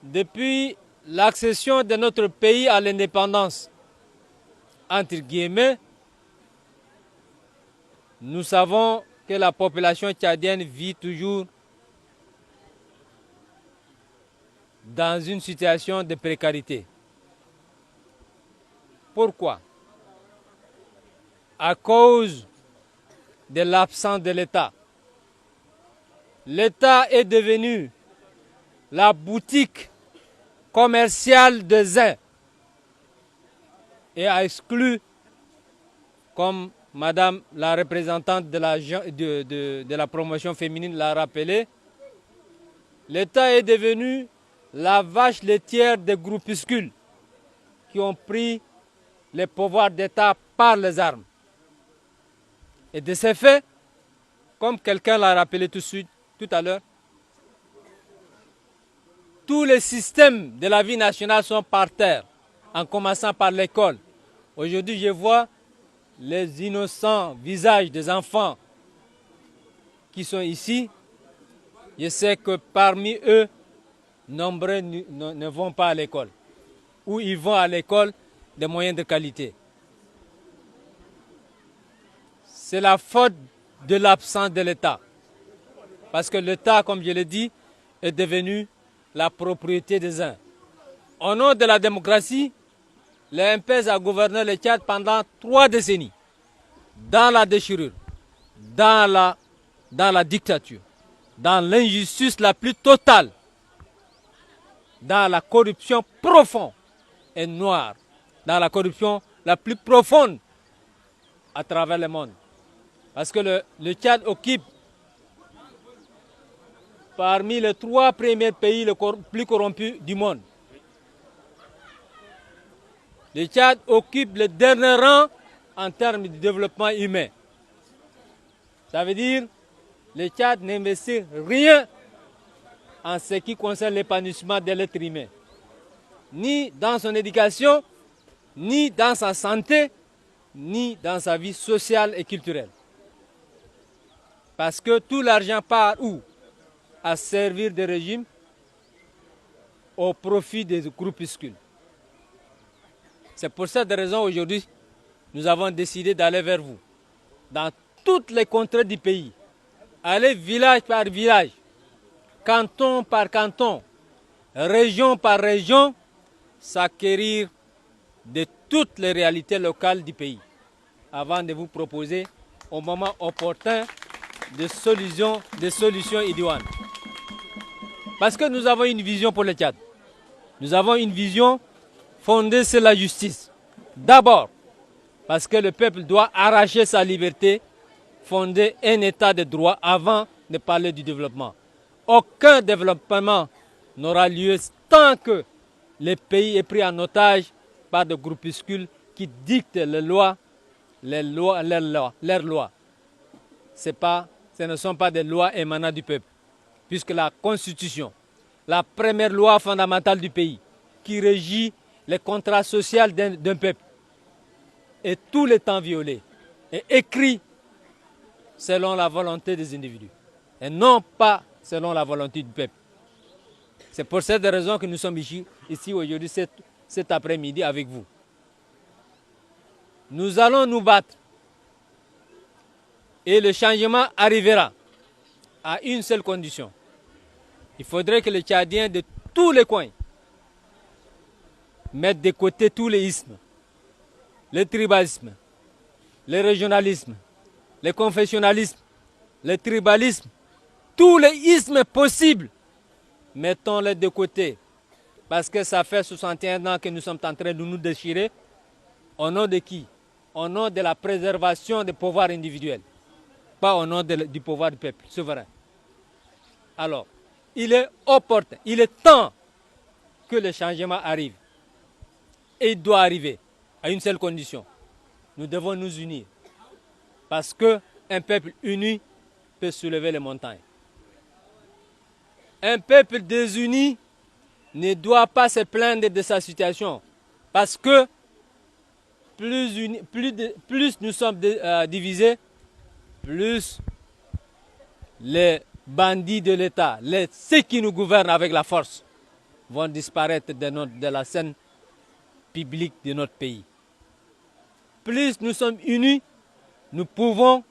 Depuis l'accession de notre pays à l'indépendance, entre guillemets, nous savons que la population tchadienne vit toujours dans une situation de précarité. Pourquoi? À cause de l'absence de l'État. L'État est devenu la boutique commerciale de zin et a exclu, comme Madame la représentante de la promotion féminine l'a rappelé, l'État est devenu la vache laitière des groupuscules qui ont pris les pouvoirs d'État par les armes. Et de ces faits, comme quelqu'un l'a rappelé tout à l'heure, tous les systèmes de la vie nationale sont par terre, en commençant par l'école. Aujourd'hui, je vois les innocents visages des enfants qui sont ici. Je sais que parmi eux, nombreux ne vont pas à l'école. Ou ils vont à l'école de moyens de qualité. C'est la faute de l'absence de l'État. Parce que l'État, comme je l'ai dit, est devenu la propriété des uns. Au nom de la démocratie, le MPS a gouverné le Tchad pendant 3 décennies. Dans la déchirure, dans la dictature, dans l'injustice la plus totale, dans la corruption profonde et noire, dans la corruption la plus profonde à travers le monde. Parce que le Tchad occupe parmi les 3 premiers pays les plus corrompus du monde. Le Tchad occupe le dernier rang en termes de développement humain. Ça veut dire que le Tchad n'investit rien en ce qui concerne l'épanouissement de l'être humain. Ni dans son éducation, ni dans sa santé, ni dans sa vie sociale et culturelle. Parce que tout l'argent part où? À servir des régimes au profit des groupuscules. C'est pour cette raison aujourd'hui, nous avons décidé d'aller vers vous, dans toutes les contrées du pays, aller village par village, canton par canton, région par région, s'acquérir de toutes les réalités locales du pays, avant de vous proposer au moment opportun des solutions idoines. Parce que nous avons une vision pour le Tchad. Nous avons une vision fondée sur la justice. D'abord, parce que le peuple doit arracher sa liberté, fonder un état de droit avant de parler du développement. Aucun développement n'aura lieu tant que le pays est pris en otage par des groupuscules qui dictent leurs lois. Ce ne sont pas des lois émanant du peuple, puisque la Constitution, la première loi fondamentale du pays, qui régit les contrats sociaux d'un peuple, est tout le temps violée et écrit selon la volonté des individus, et non pas selon la volonté du peuple. C'est pour cette raison que nous sommes ici aujourd'hui, cet après-midi, avec vous. Nous allons nous battre. Et le changement arrivera à une seule condition. Il faudrait que les Tchadiens de tous les coins mettent de côté tous les ismes, le tribalisme, le régionalisme, le confessionnalisme, le tribalisme, tous les ismes possibles. Mettons-les de côté. Parce que ça fait 61 ans que nous sommes en train de nous déchirer. Au nom de qui? Au nom de la préservation des pouvoirs individuels. Pas au nom du pouvoir du peuple souverain. Alors, il est opportun, il est temps que le changement arrive. Et il doit arriver à une seule condition. Nous devons nous unir. Parce qu'un peuple uni peut soulever les montagnes. Un peuple désuni ne doit pas se plaindre de sa situation. Parce que plus nous sommes divisés, plus les bandits de l'État, ceux qui nous gouvernent avec la force, vont disparaître de la scène publique de notre pays. Plus nous sommes unis, nous pouvons